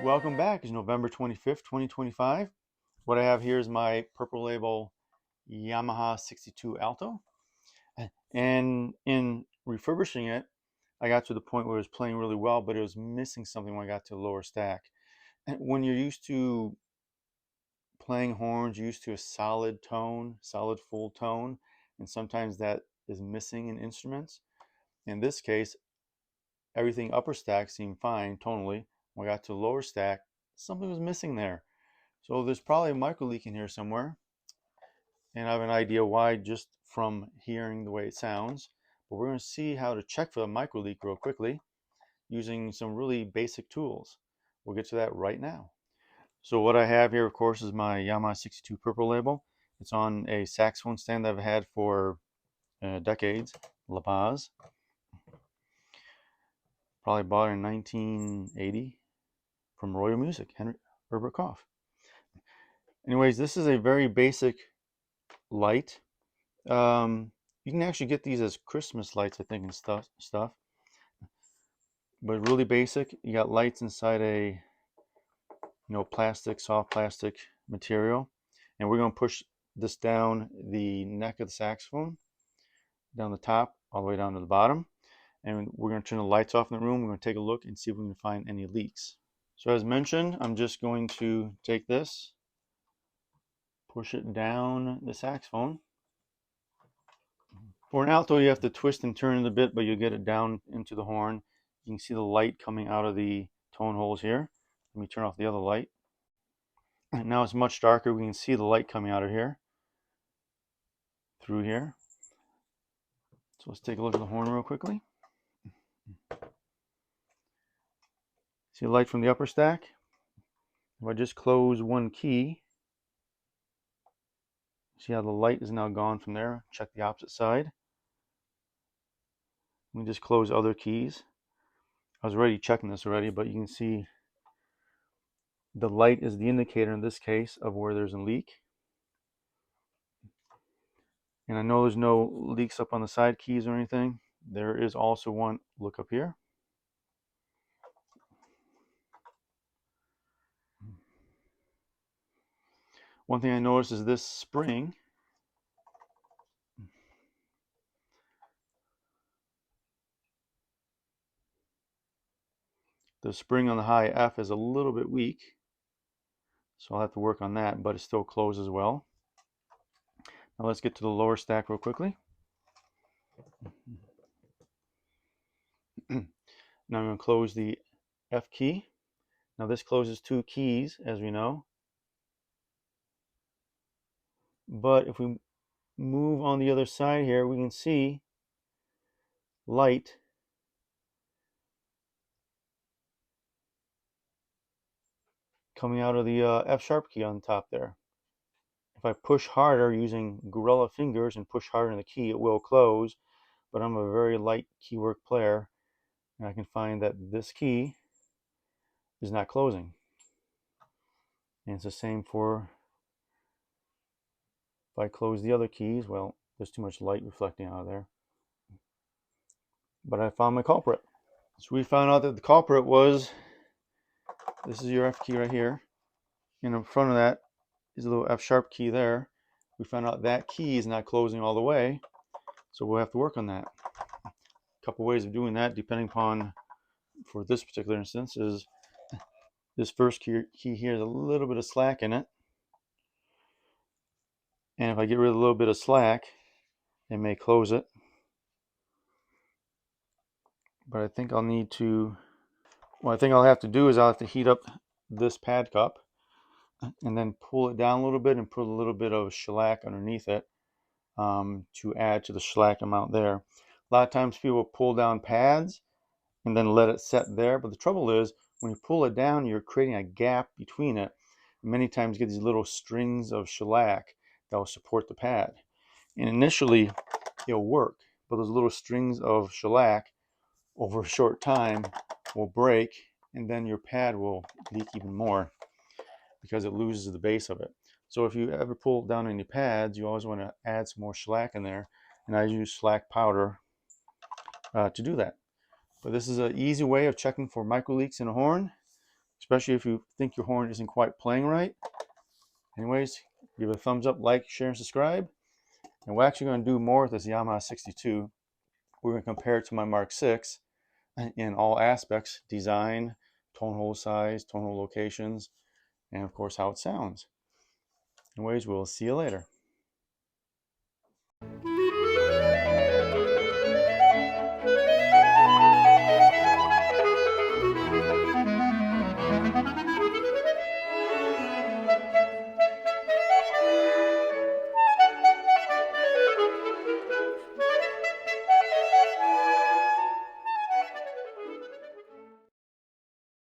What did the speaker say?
Welcome back. It's November 25th, 2025. What I have here is my purple label Yamaha 62 Alto. And in refurbishing it, I got to the point where it was playing really well, but it was missing something when I got to the lower stack. And when you're used to playing horns, you're used to a solid tone, solid full tone, and sometimes that is missing in instruments. In this case, everything upper stack seemed fine tonally. When I got to the lower stack, something was missing there. So there's probably a microleak in here somewhere, and I have an idea why just from hearing the way it sounds. But we're going to see how to check for the microleak real quickly using some really basic tools. We'll get to that right now. So what I have here, of course, is my Yamaha 62 purple label. It's on a saxophone stand that I've had for decades, La Paz. Probably bought it in 1980 from Royal Music, Herbert Koff. Anyways, this is a very basic light. You can actually get these as Christmas lights, I think, and stuff. But really basic. You got lights inside a plastic, soft plastic material, and we're going to push this down the neck of the saxophone, down the top, all the way down to the bottom, and we're going to turn the lights off in the room. We're going to take a look and see if we can find any leaks. So as mentioned, I'm just going to take this, push it down the saxophone. For an alto, you have to twist and turn it a bit, but you'll get it down into the horn. You can see the light coming out of the tone holes here. Let me turn off the other light. Now it's much darker. We can see the light coming out of here, through here. So let's take a look at the horn real quickly. See the light from the upper stack? If I just close one key, see how the light is now gone from there. Check the opposite side. Let me just close other keys. I was already checking this already, but you can see the light is the indicator in this case of where there's a leak. And I know there's no leaks up on the side keys or anything. There is also one. Look up here. One thing I noticed is this spring. The spring on the high F is a little bit weak, so I'll have to work on that, but it still closes well. Now let's get to the lower stack real quickly. Now I'm going to close the F key. Now this closes two keys, as we know. But if we move on the other side here, we can see light coming out of the F sharp key on top there. If I push harder using gorilla fingers and push harder in the key, it will close, but I'm a very light keywork player, and I can find that this key is not closing. And it's the same for if I close the other keys. Well, there's too much light reflecting out of there. But I found my culprit. So we found out that the culprit was, this is your F key right here. And in front of that is a little F sharp key there. We found out that key is not closing all the way, so we'll have to work on that. A couple ways of doing that, depending upon, for this particular instance, is this first key here has a little bit of slack in it. And if I get rid of a little bit of slack, it may close it. But I think I'll need to, what I think I'll have to do is I'll have to heat up this pad cup and then pull it down a little bit and put a little bit of shellac underneath it to add to the shellac amount there. A lot of times people pull down pads and then let it set there, but the trouble is when you pull it down, you're creating a gap between it. Many times you get these little strings of shellac that will support the pad. And initially it'll work, but those little strings of shellac over a short time will break, and then your pad will leak even more because it loses the base of it. So if you ever pull down any pads, you always want to add some more shellac in there, and I use shellac powder to do that. But this is an easy way of checking for micro leaks in a horn, especially if you think your horn isn't quite playing right. Anyways, give it a thumbs up, like, share, and subscribe. And we're actually going to do more with this Yamaha 62. We're going to compare it to my Mark 6 in all aspects: design, tone hole size, tone hole locations, and of course how it sounds. Anyways, we'll see you later.